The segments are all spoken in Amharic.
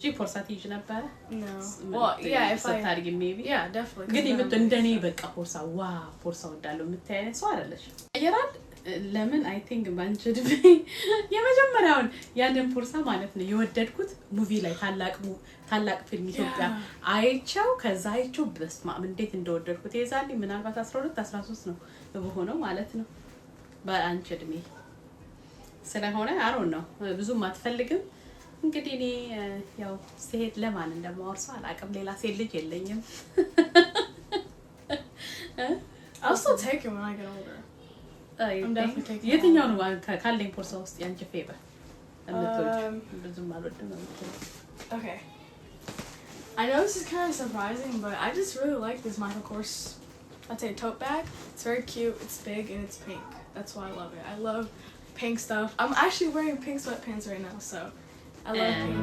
G ፖርሳ ትይዥ ነበር? No. Well, yeah, if ስታድጊ maybe. Yeah, definitely. ግን እንደኔ በቃ ፖርሳ ፖርሳ ወዳለው የምታይ ሰው አይደለሽ። አየራል ለምን I think ባንቺ ድብ የመጀመሪያውን ያንን ፖርሳ ማለት ነው የወደድኩት ሙቪ ላይ ታላቅ ፊልም ኢትዮጵያ አይቸው ከዛ አይቸው በስማም እንዴት እንደወደድኩት የዛኔ ምናልባት 12 13 ነው በሆነው ማለት ነው በአንቺ ድሜ ስለሆነ አሮን ነው ብዙም አትፈልግም እንግዲህ እኔ ያው ሲሄድ ለማን እንደማወርሰው አላቅም ሌላ ሴት ልጅ የለኝም I'll still take it when I get older. I'm definitely taking it. የትኛው ነው ካለኝ ፖርሳ ውስጥ ያንቺ ፌቨር ብዙም አልወድም ነው Okay. I know this is kind of surprising, but I just really like this Michael Kors, I'd say tote bag. It's very cute, it's big, and it's pink. That's why I love it. I love pink stuff. I'm actually wearing pink sweatpants right now, so I love pink.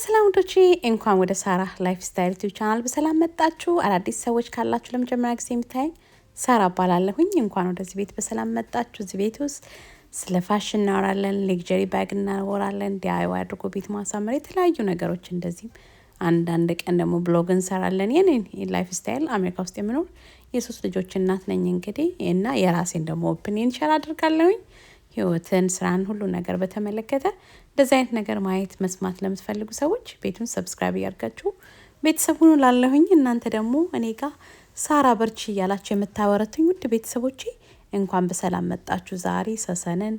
ሰላም ወዶቼ እንኳን ወደ ሳራ ላይፍ ስታይል ዩቲዩብ ቻናል በሰላም መጣችሁ። አዳዲስ ሰዎች ካላችሁ ለመጀመሪያ ጊዜ የምታዩኝ ሳራ እባላለሁኝ። እንኳን ወደዚህ ቤት በሰላም መጣችሁ። እዚህ ቤት ውስጥ ስለ ፋሽን እናወራለን፣ ሌክዠሪ ባግ እናወራለን፣ ዲአይዋይ አድርጎ ቤት ማሳመር፣ የተለያዩ ነገሮች እንደዚህም አንዳንድ ቀን ደግሞ ብሎግ እንሰራለን። የኔን ላይፍ ስታይል አሜሪካ ውስጥ የምኖር የሶስት ልጆች እናት ነኝ እንግዲህ እና የራሴን ደግሞ ኦፒኒየን ሼር አድርጋለሁኝ። ህይወትን ስራን ሁሉ ነገር በተመለከተ እንደዚህ አይነት ነገር ማየት መስማት ለምትፈልጉ ሰዎች ቤቱን ሰብስክራይብ ያርጋችሁ ቤተሰብ ሁኑ ላለሁኝ። እናንተ ደግሞ እኔ ጋር ሳራ በርቺ ያላችሁ የምታወረቱኝ ውድ ቤተሰቦቼ እንኳን በሰላም መጣችሁ። ዛሬ ሰሰንን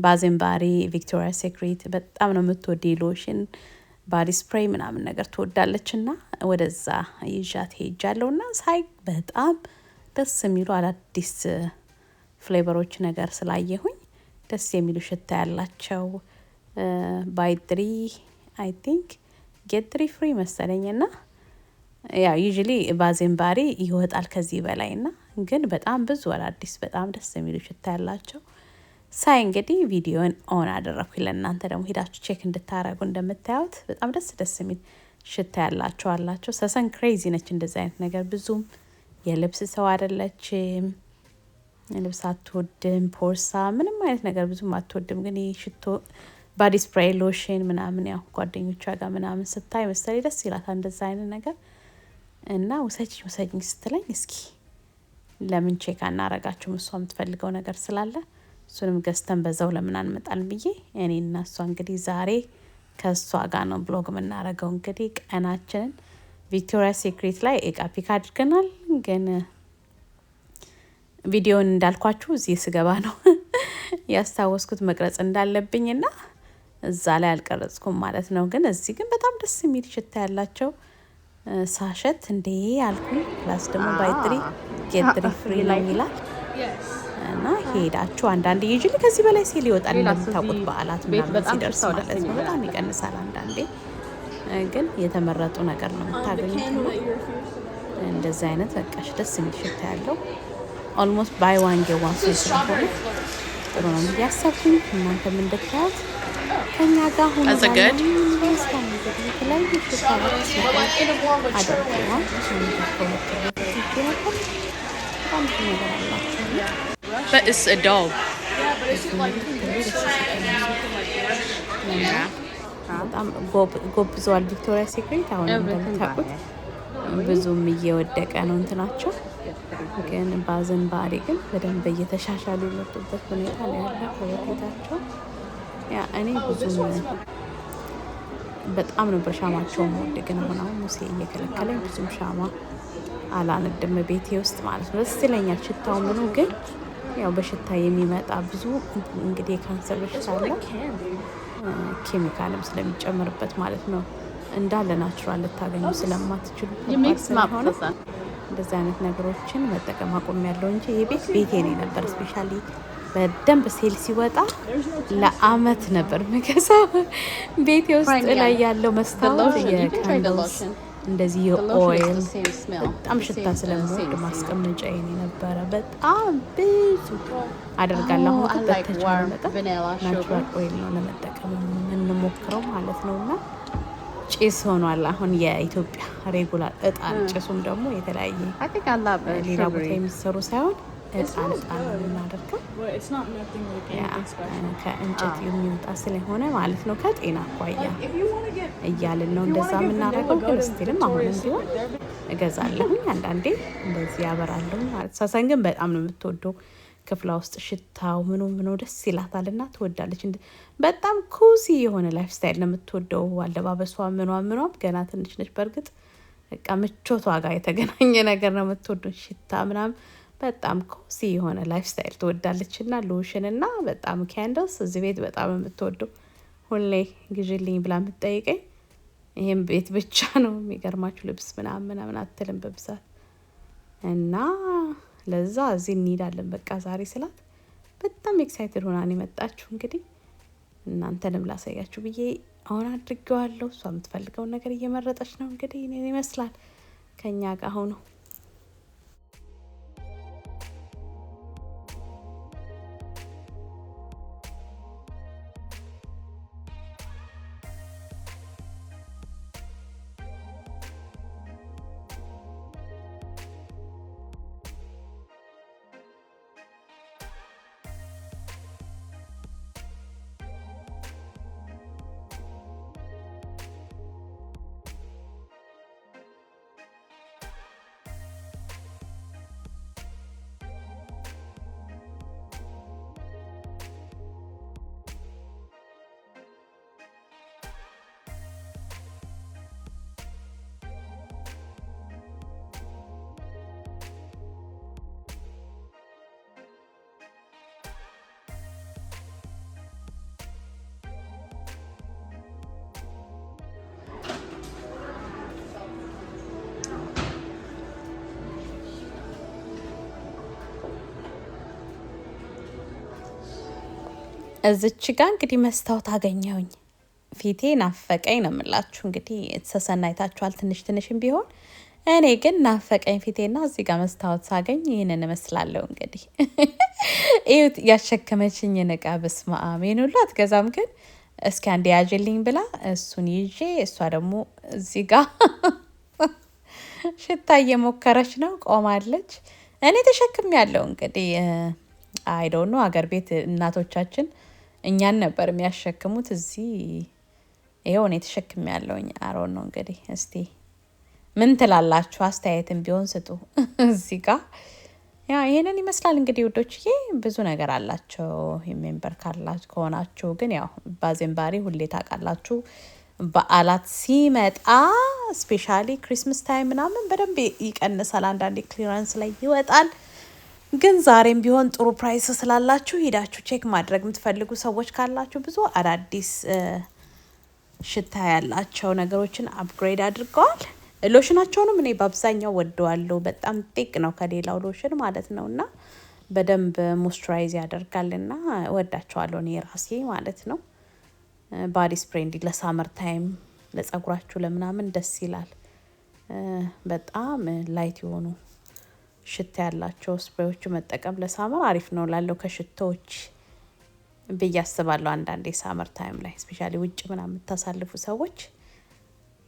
ባዘንባሪ ቪክቶሪያ ሴክሬት በጣም ነው የምትወዲ ሎሽን ባዲ ስፕሬይ ምናምን ነገር ትወዳለችና ወደዛ ይዣት ሄጃለሁና ሳይ በጣም ደስ የሚሉ አዳዲስ ፍሌቨሮች ነገር ስላየሁኝ ደስ የሚሉ ሽታ ያላቸው ባይ 3 I think get 3 free መሰለኝና ያ usually ባዘንባሪ ይወጣል ከዚህ በላይና ግን በጣም ብዙ አዳዲስ በጣም ደስ የሚሉ ሽታ ያላቸው ሳይ እንግዲህ ቪዲዮን ኦን አደረኩኝ ለእናንተ ደግሞ ሄዳችሁ ቼክ እንድታረጉ። እንደምታዩት በጣም ደስ የሚል ሽታ ያላቸው አላቸው። ሰሰን ክሬዚ ነች እንደዚህ አይነት ነገር ብዙም የልብስ ሰው አይደለችም። ልብስ አትወድም፣ ፖርሳ ምንም አይነት ነገር ብዙም አትወድም። ግን ሽቶ ባዲ ስፕሬይ ሎሽን ምናምን ያው ጓደኞቿ ጋር ምናምን ስታይ መሰለኝ ደስ ይላታል እንደዛ አይነት ነገር እና ውሰጂኝ ስትለኝ እስኪ ለምን ቼክ አናረጋችሁም እሷ የምትፈልገው ነገር ስላለ እሱንም ገዝተን በዛው ለምን አንመጣልን ብዬ እኔና እሷ እንግዲህ ዛሬ ከሷ ጋር ነው ብሎግ የምናረገው። እንግዲህ ቀናችንን ቪክቶሪያ ሴክሬት ላይ እቃ ፒክ አድርገናል። ግን ቪዲዮን እንዳልኳችሁ እዚህ ስገባ ነው ያስታወስኩት መቅረጽ እንዳለብኝና እዛ ላይ አልቀረጽኩም ማለት ነው። ግን እዚህ ግን በጣም ደስ የሚል ሽታ ያላቸው ሳሸት እንዴ አልኩኝ። ፕላስ ደግሞ ባይ 3 get 3 free ነው ይላል እና ሄዳችሁ አንዳንድ ይጅል ከዚህ በላይ ሴል ይወጣል እንደምታውቁት በዓላት ምናምን ሲደርስ ማለት ነው በጣም ይቀንሳል አንዳንዴ። ግን የተመረጡ ነገር ነው የምታገኙት። እንደዚህ አይነት በቃሽ ደስ የሚል ሽታ ያለው almost buy one get one free ስለሆነ ጥሩ ነው ያሰብኩኝ። እናንተም እንድታዩት ከኛ ጋር ሆኖ But it's a dog. በጣም ጎብዘዋል ቪክቶሪያ ሴክሬት። አሁን እንደምታውቁት ብዙም እየወደቀ ነው እንትናቸው። ግን ባዘንባሪ ግን በደንብ እየተሻሻሉ የመጡበት ሁኔታ ነው ያለው ከበፊታቸው። ያ እኔ ብዙም በጣም ነበር ሻማቸው ወደ ግን አሁን ሙሴ እየከለከለኝ ብዙም ሻማ አላነድም ቤቴ ውስጥ ማለት ነው። ደስ ይለኛል ሽታው ምኑ ግን ያው በሽታ የሚመጣ ብዙ እንግዲህ ካንሰር በሽታ አለ ኬሚካልም ስለሚጨመርበት ማለት ነው። እንዳለ ናቹራል ልታገኙ ስለማትችሉ እንደዚህ አይነት ነገሮችን መጠቀም አቆሚያለሁ እንጂ የቤቴ ነው ነበር። ስፔሻሊ በደንብ ሴል ሲወጣ ለአመት ነበር መገዛው ቤቴ ውስጥ ላይ ያለው መስታወት የካንድልስ እንደዚህ የኦይል በጣም ሽታ ስለምወድ ማስቀመጫ የኔ ነበረ። በጣም ብዙ አደርጋለሁ። አሁን በተቻለ መጠን ናቹራል ኦይል ነው ለመጠቀም የምንሞክረው ማለት ነውና ጭስ ሆኗል አሁን የኢትዮጵያ ሬጉላር እጣን። ጭሱም ደግሞ የተለያየ ሌላ ቦታ የሚሰሩ ሳይሆን እጣን ነው የምናደርገው። It's not nothing like anything special. ከእንጨት የሚወጣ ስለሆነ ማለት ነው ከጤና አኳያ If you want to get እያልን ነው እንደዛ የምናደርገው። ግን ስቲልም አሁንም ቢሆን እገዛለሁኝ አንዳንዴ እንደዚህ ያበራለሁ ማለት። ሰሰን ግን በጣም ነው የምትወደው። ክፍሏ ውስጥ ሽታው ምኑ ደስ ይላታል እና ትወዳለች። በጣም ኩሲ የሆነ ላይፍ ስታይል ነው የምትወደው። አለባበሷ ምኗም ገና ትንሽ ነች በእርግጥ በቃ ምቾቷ ጋር የተገናኘ ነገር ነው የምትወደው። ሽታ ምናምን በጣም ኮሲ የሆነ ላይፍ ስታይል ትወዳለች እና ሎሽን እና በጣም ካንድልስ እዚህ ቤት በጣም የምትወደው። ሁሌ ግዢልኝ ብላ የምትጠይቀኝ ይሄን ቤት ብቻ ነው። የሚገርማችሁ ልብስ ምናምን አትልም በብዛት እና ለዛ እዚህ እንሄዳለን በቃ ዛሬ ስላት በጣም ኤክሳይትድ ሆና ነው የመጣችሁ። እንግዲህ እናንተንም ላሳያችሁ ብዬ አሁን አድርጌዋለሁ። እሷ የምትፈልገውን ነገር እየመረጠች ነው። እንግዲህ እኔን ይመስላል ከኛ ጋር ሆኖ እዚች ጋር እንግዲህ መስታወት አገኘሁኝ። ፊቴ ናፈቀኝ ነው የምላችሁ። እንግዲህ ተሰናይታችኋል ትንሽም ቢሆን እኔ ግን ናፈቀኝ ፊቴና እዚህ ጋር መስታወት ሳገኝ ይህንን እመስላለሁ። እንግዲህ እዩት ያሸከመችኝ እቃ በስመ አብ ይሄን ሁሉ አትገዛም፣ ግን እስኪ አንዴ ያዥልኝ ብላ እሱን ይዤ እሷ ደግሞ እዚህ ጋር ሽታ እየሞከረች ነው ቆማለች። እኔ ተሸክም ያለው እንግዲህ አይ ዶንት ኖ ሀገር ቤት እናቶቻችን እኛን ነበር የሚያሸክሙት። እዚህ ይሄው እኔ ተሸክም ያለውኝ አሮን ነው እንግዲህ። እስቲ ምን ትላላችሁ? አስተያየትም ቢሆን ስጡ። እዚህ ጋር ያ ይሄንን ይመስላል እንግዲህ ውዶችዬ። ብዙ ነገር አላቸው ሜምበር ካላችሁ ከሆናችሁ። ግን ያው ባዜንባሪ ሁሌ ታውቃላችሁ በዓላት ሲመጣ ስፔሻሊ ክሪስማስ ታይም ምናምን በደንብ ይቀንሳል። አንዳንዴ ክሊራንስ ላይ ይወጣል። ግን ዛሬም ቢሆን ጥሩ ፕራይስ ስላላችሁ ሄዳችሁ ቼክ ማድረግ የምትፈልጉ ሰዎች ካላችሁ ብዙ አዳዲስ ሽታ ያላቸው ነገሮችን አፕግሬድ አድርገዋል። ሎሽናቸውንም እኔ በአብዛኛው ወደዋለሁ። በጣም ጤቅ ነው ከሌላው ሎሽን ማለት ነው እና በደንብ ሞይስቸራይዝ ያደርጋልና ወዳቸዋለሁ እኔ ራሴ ማለት ነው። ባዲ ስፕሬይ እንዲ ለሳመር ታይም ለጸጉራችሁ ለምናምን ደስ ይላል። በጣም ላይት የሆኑ ሽታ ያላቸው ስፕሬዎቹ መጠቀም ለሳመር አሪፍ ነው ላለው ከሽቶዎች ብዬ አስባለሁ። አንዳንዴ ሳመር ታይም ላይ ስፔሻሊ ውጭ ምናምን የምታሳልፉ ሰዎች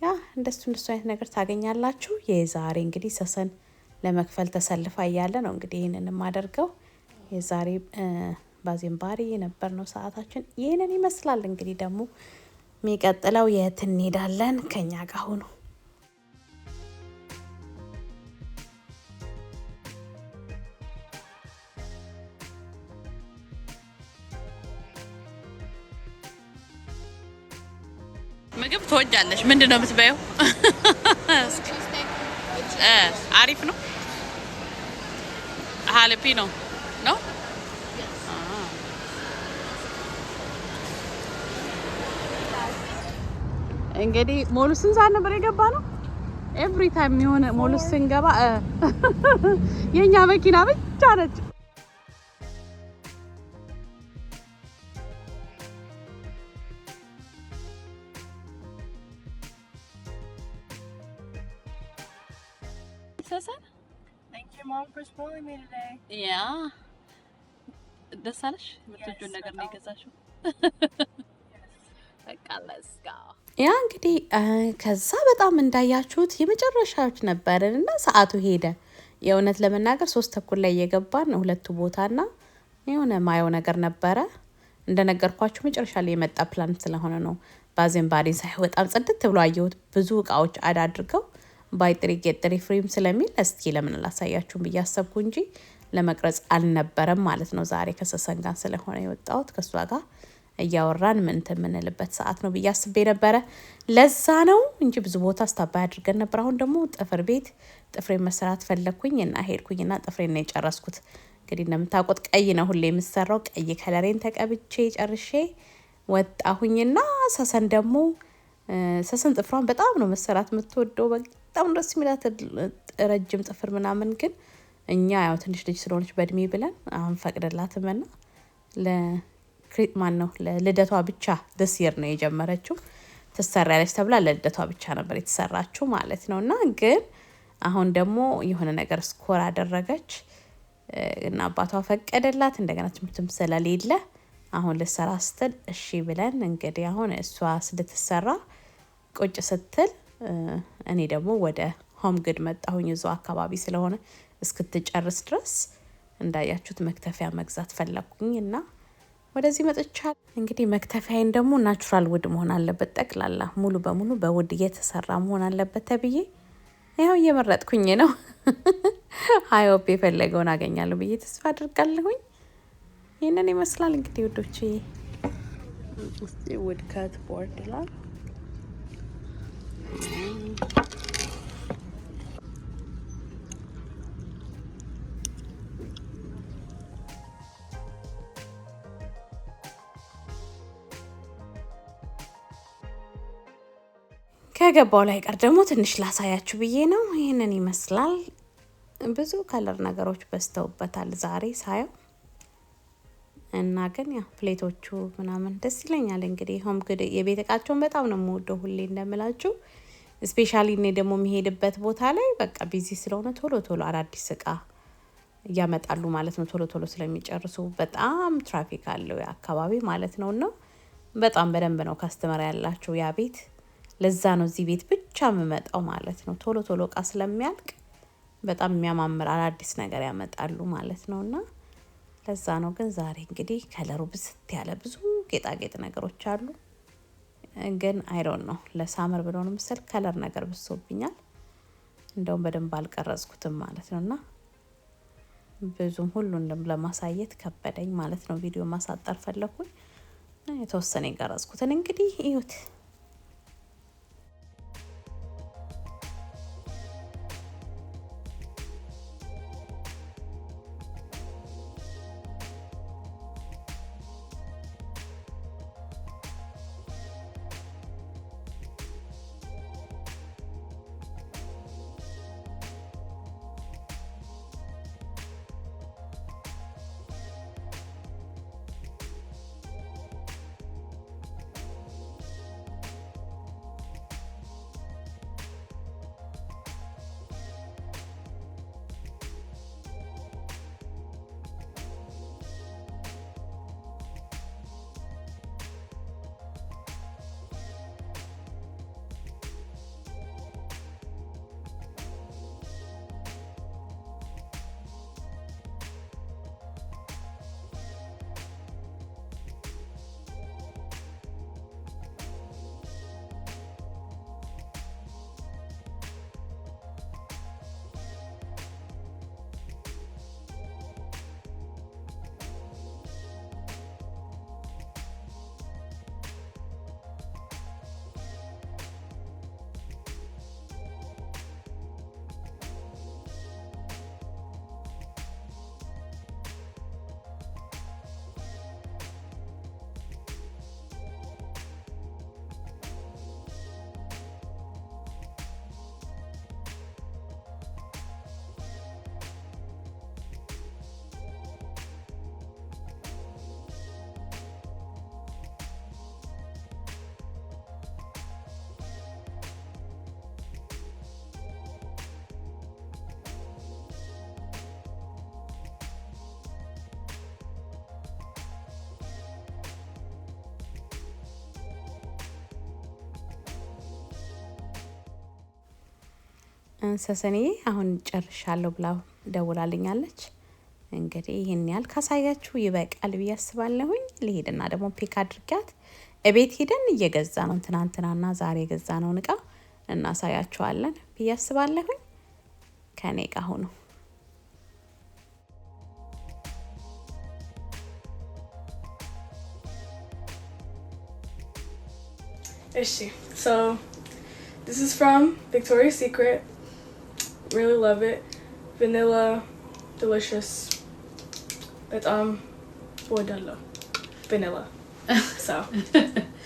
ያ እንደሱ አይነት ነገር ታገኛላችሁ። የዛሬ እንግዲህ ሰሰን ለመክፈል ተሰልፋ እያለ ነው እንግዲህ ይህንን የማደርገው። የዛሬ ባዜንባሪ የነበር ነው ሰዓታችን ይህንን ይመስላል። እንግዲህ ደግሞ የሚቀጥለው የት እንሄዳለን? ከኛ ጋር ሆኖ ምግብ ትወጃለሽ? ምንድን ነው የምትበይው? አሪፍ ነው። ሀለፒኖ ነው። እንግዲህ ሞሉ ስንት ሰዓት ነበር የገባ ነው? ኤቭሪ ታይም የሆነ ሞሉ ስንገባ የኛ መኪና ብቻ ነች። Thank you, Mom, for spoiling me today. Yeah. ደስ አለሽ? የምትወጂውን ነገር ነው የገዛሽው? በቃ let's go. ያ እንግዲህ ከዛ በጣም እንዳያችሁት የመጨረሻዎች ነበርን እና ሰዓቱ ሄደ። የእውነት ለመናገር 3 ተኩል ላይ የገባን ሁለቱ ቦታና የሆነ ማየው ነገር ነበረ። እንደነገርኳችሁ መጨረሻ ላይ የመጣ ፕላን ስለሆነ ነው። ባዜን ባዴን ሳይ በጣም ጽድት ብሎ አየሁት። ብዙ እቃዎች አድርገው ባይጥሪ ጌጥሪ ፍሬም ስለሚል እስኪ ለምን ላሳያችሁ ብዬ አሰብኩ እንጂ ለመቅረጽ አልነበረም ማለት ነው። ዛሬ ከሰሰን ጋር ስለሆነ የወጣሁት ከሷ ጋር እያወራን ምን ተምንልበት ሰዓት ነው ብዬ አስቤ ነበረ። ለዛ ነው እንጂ ብዙ ቦታ አስታባይ አድርገን ነበር። አሁን ደግሞ ጥፍር ቤት ጥፍሬን መስራት ፈለኩኝና ሄድኩኝና ጥፍሬን ነው የጨረስኩት። እንግዲህ እንደምታውቁት ቀይ ነው ሁሌ የምሰራው። ቀይ ከለሬን ተቀብቼ ጨርሼ ወጣሁኝና ሰሰን ደግሞ ሰሰን ጥፍሯን በጣም ነው መሰራት የምትወደው። በጣም ደስ የሚላት ረጅም ጥፍር ምናምን ግን እኛ ያው ትንሽ ልጅ ስለሆነች በእድሜ ብለን አሁን ፈቅደላትምና ለክሪትማን ነው ለልደቷ ብቻ ደስ ይር ነው የጀመረችው። ትሰራለች ተብላ ለልደቷ ብቻ ነበር የተሰራችው ማለት ነውና ግን አሁን ደግሞ የሆነ ነገር ስኮር አደረገች እና አባቷ ፈቀደላት። እንደገና ትምህርትም ስለሌለ አሁን ልሰራ ስትል እሺ ብለን እንግዲህ አሁን እሷ ስለተሰራ ቁጭ ስትል እኔ ደግሞ ወደ ሆም ግድ መጣሁኝ። እዛው አካባቢ ስለሆነ እስክትጨርስ ድረስ እንዳያችሁት መክተፊያ መግዛት ፈለኩኝ እና ወደዚህ መጥቻለሁ። እንግዲህ መክተፊያዬን ደግሞ ናቹራል ውድ መሆን አለበት፣ ጠቅላላ ሙሉ በሙሉ በውድ እየተሰራ መሆን አለበት ተብዬ ያው እየመረጥኩኝ ነው። ሃይሆፕ የፈለገውን አገኛለሁ ብዬ ተስፋ አድርጋለሁኝ። ይህንን ይመስላል እንግዲህ ውዶቼ። ውድ ካት ቦርድ ላይ ከገባው ላይ ቀር ደግሞ ትንሽ ላሳያችሁ ብዬ ነው። ይህንን ይመስላል። ብዙ ከለር ነገሮች በስተውበታል ዛሬ ሳየው እና ግን ያ ፕሌቶቹ ምናምን ደስ ይለኛል። እንግዲህ ሆም ግድ የቤት እቃቸውን በጣም ነው የምወደው ሁሌ እንደምላችሁ። ስፔሻሊ እኔ ደግሞ የሚሄድበት ቦታ ላይ በቃ ቢዚ ስለሆነ ቶሎ ቶሎ አዳዲስ እቃ እያመጣሉ ማለት ነው። ቶሎ ቶሎ ስለሚጨርሱ በጣም ትራፊክ አለው አካባቢ ማለት ነው። እና በጣም በደንብ ነው ካስተመር ያላቸው ያ ቤት። ለዛ ነው እዚህ ቤት ብቻ የምመጣው ማለት ነው። ቶሎ ቶሎ እቃ ስለሚያልቅ በጣም የሚያማምር አዳዲስ ነገር ያመጣሉ ማለት ነውና ለዛ ነው። ግን ዛሬ እንግዲህ ከለሩ ብስት ያለ ብዙ ጌጣጌጥ ነገሮች አሉ። ግን አይ ዶንት ኖ ለሳመር ብሎ ነው መሰል ከለር ነገር ብሶብኛል። እንደውም በደንብ አልቀረጽኩትም ማለት ነውና ብዙም ሁሉንም ለማሳየት ከበደኝ ማለት ነው። ቪዲዮ ማሳጠር ፈለኩኝ። የተወሰነ የቀረጽኩትን እንግዲህ እዩት። ሰሰኔ አሁን ጨርሻለሁ ብላ ደውላልኛለች። እንግዲህ ይሄን ያህል ካሳያችሁ ይበቃል ብዬ አስባለሁኝ። ልሄድና ደግሞ ፒክ አድርጊያት እቤት ሄደን እየገዛ ነው ትናንትናና ዛሬ የገዛ ነው እቃ እናሳያችኋለን ብዬ አስባለሁኝ። ከኔ ጋር ሆኖ So this is from Victoria's Secret. Really love it. Vanilla, delicious. But Bordello, vanilla. So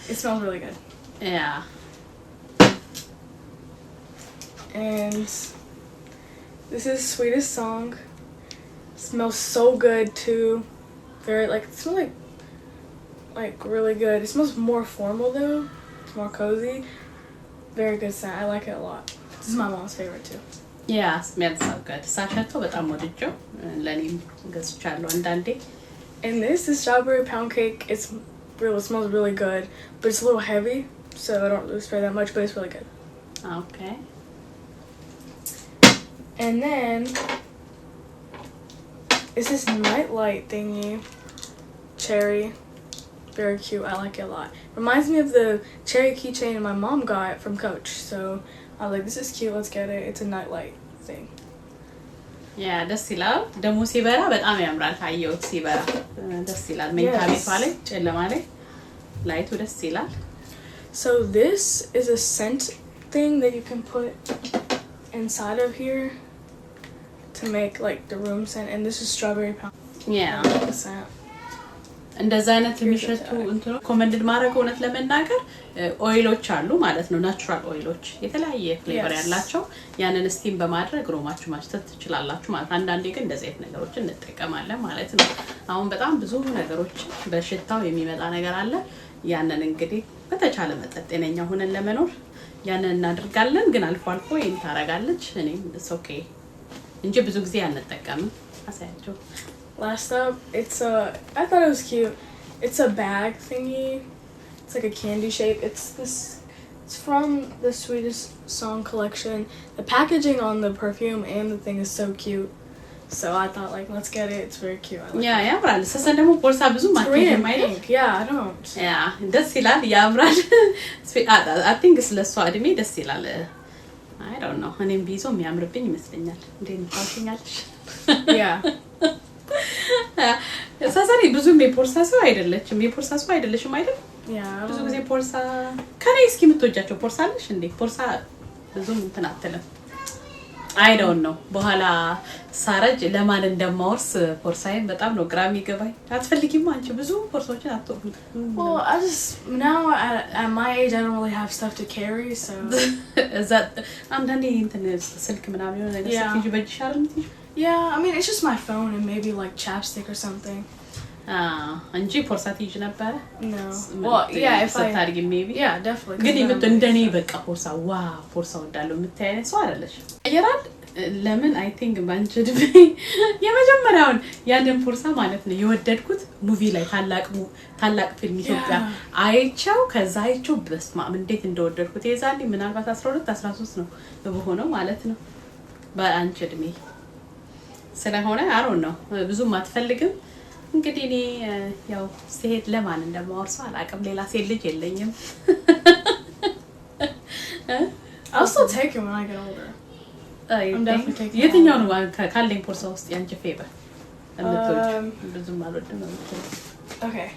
it smells really good. Yeah. And this is Sweetest Song. Smells so good too. Very it smells like really good. It smells more formal though. It's more cozy. Very good scent. I like it a lot. This is my mom's favorite too. Yeah, smells so good. ሳሸቶ በጣም ወድጄው ለኔም ገዝቻለሁ አንዳንዴ። And this is strawberry pound cake. It smells really good, but it's a little heavy, so I don't really spray that much, but it's really good. Okay. And then it's this nightlight thingy, cherry. Very cute. I like it a lot. Reminds me of the cherry keychain my mom got from Coach. So I was like, this is cute. Let's get it. It's a nightlight thing. Yeah, ደስ ይላል። ደግሞ ሲበራ በጣም ያምራል። ታየውት ሲበራ ደስ ይላል። መኝታ ቤት ላይ ጨለማ ላይ ላይቱ ደስ ይላል። So this is a scent thing that you can put inside of here to make the room scent. And this is strawberry pound. Yeah. Scent. እንደዛ አይነት የሚሸቱ እንትኑ ኮመንድድ ማድረግ እውነት ለመናገር ኦይሎች አሉ ማለት ነው። ናቹራል ኦይሎች የተለያየ ፍሌቨር ያላቸው ያንን ስቲም በማድረግ ሮማችሁ ማሽተት ትችላላችሁ ማለት። አንዳንዴ ግን እንደዚህ አይነት ነገሮችን እንጠቀማለን ማለት ነው። አሁን በጣም ብዙ ነገሮች በሽታው የሚመጣ ነገር አለ። ያንን እንግዲህ በተቻለ መጠን ጤነኛ ሆነን ለመኖር ያንን እናደርጋለን። ግን አልፎ አልፎ ይሄን ታረጋለች። እኔም it's okay እንጂ ብዙ ጊዜ አንጠቀምም። አሳያችሁ። Last up, I thought it was cute. It's a bag thingy. It's like a candy shape. It's from the Sweetest Song collection. The packaging on the perfume and the thing is so cute. So I thought let's get it. It's very cute. Yeah, ያምራል። ሰሰን ደግሞ ቦርሳ ብዙ ማከኝ ማለት Yeah, I don't. Yeah, ደስ ይላል ያምራል። I think ስለሷ እድሜ ደስ ይላል። I don't know. እኔም ቢዞ የሚያምርብኝ ይመስለኛል። እንዴት ታውቂኛለሽ? Yeah. ሳሳሪ ብዙም የፖርሳ ሰው አይደለችም። የፖርሳ ሰው አይደለሽም አይደል? ብዙ ጊዜ ፖርሳ ከኔ እስኪ የምትወጃቸው ፖርሳ አለሽ እንዴ? ፖርሳ ብዙም እንትን አትልም። I don't know. በኋላ ሳረጅ ለማን እንደማወርስ ፖርሳዬን በጣም ነው ግራ የሚገባኝ። አትፈልጊም አንቺ ብዙ ፖርሳዎችን አትወዱ? Well, I just now at my age I don't really have stuff to carry, so is that አንዳንዴ እንትን ስልክ ምናምን የሆነ ነገር ስልክ ይዤ በእጅሽ አይደል የምትይዥው? Yeah, I mean it's just my phone and maybe chapstick or something. እንጂ ፖርሳ ትይዥ ነበር? No. Well, yeah, if I ታርጊ maybe. Yeah, definitely. ግን ይመጥ እንደኔ በቃ ፖርሳ ፖርሳ ወዳለው የምታይ አይነት ሰው አይደለሽ። አየራል ለምን I think ባንቺ ድብ የመጀመሪያውን ያንን ፖርሳ ማለት ነው የወደድኩት ሙቪ ላይ ታላቅ ፊልም ኢትዮጵያ አይቻው ከዛ አይቻው በስማም እንዴት እንደወደድኩት የዛኔ ምናልባት 12 13 ነው በሆነው ማለት ነው በአንቺ ድሜ ስለሆነ አሮን ነው ብዙም አትፈልግም። እንግዲህ እኔ ያው ሲሄድ ለማን እንደማወርሰው አላቅም። ሌላ ሴት ልጅ የለኝም። I'll still take it when I get older. I'm definitely taking it. የትኛው ነው ካለኝ ፖርሳ ውስጥ ያንቺ ፌቨር? ብዙም አልወድም። Okay.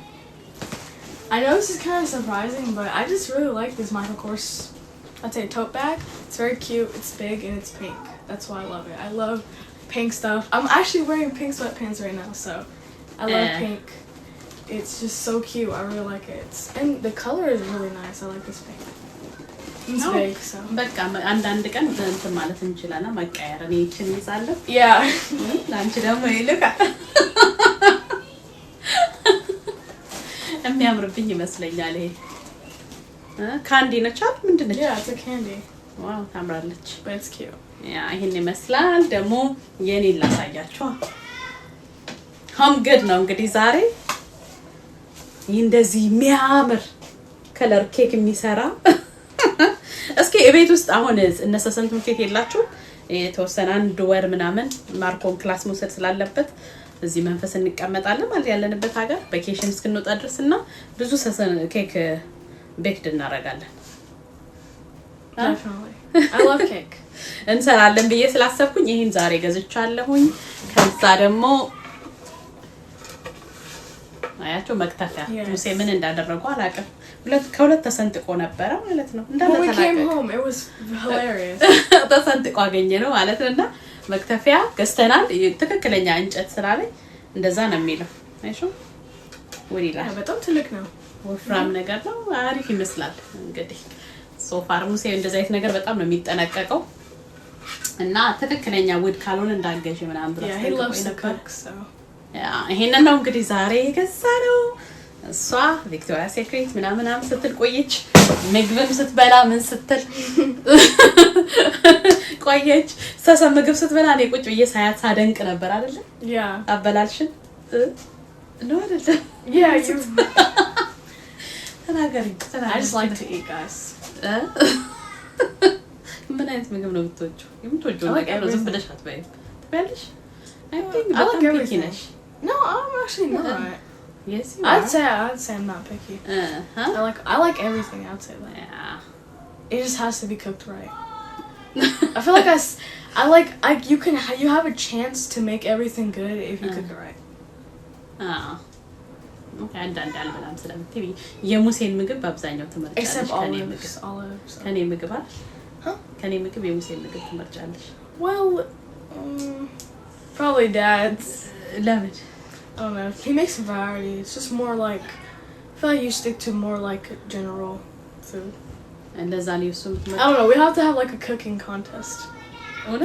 I know this is kind of surprising, but I just really like this Michael Kors, I'd say tote bag. It's very cute, it's big, and it's pink. That's why I love it. I love pink stuff. I'm actually wearing pink sweatpants right now, so I love pink. It's just so cute. I really like it. And the color is really nice. I like this pink. It's big, so. በቃ አንዳንድ ቀን እንትን ማለት እንችላለን መቀየር እኔ እቺን ይዛለሁ። Yeah. ላንቺ ደግሞ ይልካ የሚያምርብኝ ይመስለኛል ይሄ ካንዲ ነች አይደል? ምንድነው? Yeah, it's a candy. Wow, ታምራለች። But it's cute. ያ ይሄን ይመስላል። ደግሞ የኔን ላሳያችሁ። good ነው እንግዲህ ዛሬ እንደዚህ የሚያምር ከለር ኬክ የሚሰራ እስኪ እቤት ውስጥ አሁን እነሰሰን ትምክህት የላችሁ የተወሰነ አንድ ወር ምናምን ማርኮን ክላስ መውሰድ ስላለበት እዚህ መንፈስ እንቀመጣለን ማለት ያለንበት ሀገር ቬኬሽን እስክንወጣ ድረስና ብዙ ኬክ ቤክድ እናደርጋለን። Definitely. I love cake. እንሰራለን ብዬ ስላሰብኩኝ ይሄን ዛሬ ገዝቻለሁኝ። ከዛ ደግሞ አያችሁ መክተፊያ ሙሴ ምን እንዳደረጉ አላውቅም። ከሁለት ተሰንጥቆ ነበረ ማለት ነው። When we came home, it was hilarious. ተሰንጥቆ አገኘ ነው ማለት ነውና መክተፊያ ገዝተናል። ትክክለኛ እንጨት ስላለኝ እንደዛ ነው የሚለው። አይሹ ወዲላ በጣም ትልቅ ነው። ወፍራም ነገር ነው። አሪፍ ይመስላል። እንግዲህ ሶፋር ሙሴ እንደዛ አይነት ነገር በጣም ነው የሚጠነቀቀው እና ትክክለኛ ውድ ካልሆነ እንዳገሽ ምናምን ብሎ ይሄንን ነው እንግዲህ ዛሬ የገዛነው። እሷ ቪክቶሪያ ሴክሬት ምናምን ስትል ቆየች። ምግብም ስትበላ ምን ስትል ቆየች። ምግብ ስትበላ እኔ ቁጭ ብዬ ሳያት ሳደንቅ ነበር አይደል? አበላልሽን ነው አይደል? ተናገሪ። I just like to eat, guys. ምን አይነት ምግብ ነው የምትወጂው? ነገር ነው ዝም ብለሽ አትበይም። ትበያለሽ? I like everything. No, I'm actually not. Yes, you I'd say I'm not picky. I like everything. I'd say that. Yeah. It just has to be cooked right. I feel like you have a chance to make everything good if you cook it right. Okay, አንዳንድ አልበላም ስለምትይ የሙሴን ምግብ በአብዛኛው ትመርጫለሽ? ከኔ ምግብ ከኔ ምግብ የሙሴን ምግብ ትመርጫለሽ? Well, probably Dad's. ለምን? I don't know. He makes a variety. It's just more like I feel like you stick to more like general food. And ለዛ ነው እሱ I don't know. We have to have like a cooking contest.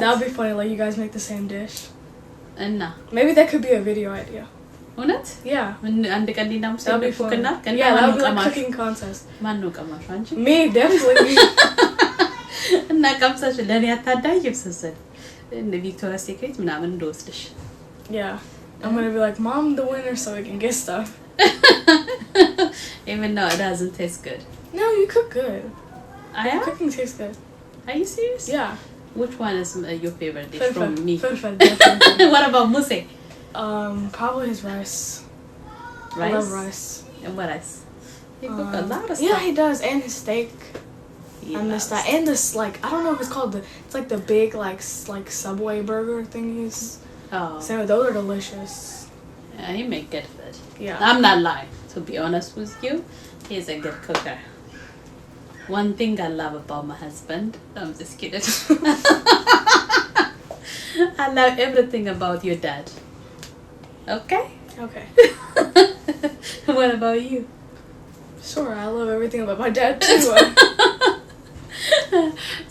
That would be funny. Like you guys make the same dish. እና maybe that could be a video idea. እውነት? Yeah. አንድ ቀን ዲና ሙሴ በኩክና yeah, that would be like cooking contest. ማን ነው ቀማሽ? አንቺ? Me, definitely. እና ቀምሰሽ ለኔ አታዳይም ስስል እንደ ቪክቶሪያ ሴክሬት ምናምን እንደወስድሽ። Yeah. I'm going to be like, Mom, the winner, so we can get stuff. Even though it doesn't taste good. No, you cook good. Your cooking tastes good. Are you serious? Yeah. Which one is your favorite dish from me? What about Muse? Probably his rice. Rice? I love rice. And what rise? He cook a lot of stuff. Yeah, he does. And his steak. I miss that. And this, like, I don't know if it's called it's like the big, like Subway burger thingies. Oh. So those are delicious. Yeah, he make good food. Yeah. I'm not lying, to be honest with you. He's a good cooker. One thing I love about my husband, I'm just kidding. I love everything about your dad. Okay? Okay. What about you? Sure, I love everything about my dad too.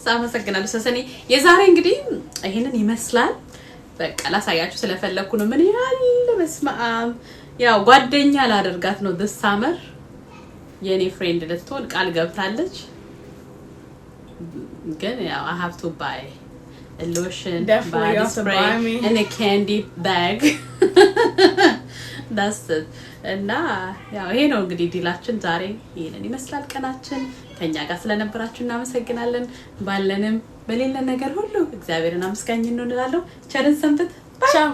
ሳመሰግናለሁ ሰሰኔ። የዛሬ እንግዲህ ይሄንን ይመስላል። በቃ ላሳያችሁ ስለፈለኩ ነው። ምን ያህል በስማም ያው ጓደኛ ላደርጋት ነው this summer የኔ ፍሬንድ ልትሆን ቃል ገብታለች። ግን ያው I have to buy a lotion, body spray and a candy bag. That's it. እና ያው ይሄ ነው እንግዲህ ዲላችን ዛሬ ይሄንን ይመስላል ቀናችን። ከኛ ጋር ስለነበራችሁ እናመሰግናለን። ባለንም በሌላ ነገር ሁሉ እግዚአብሔርን አመስጋኝ እንሆናለን። ቸርን ሰንብት። Ciao.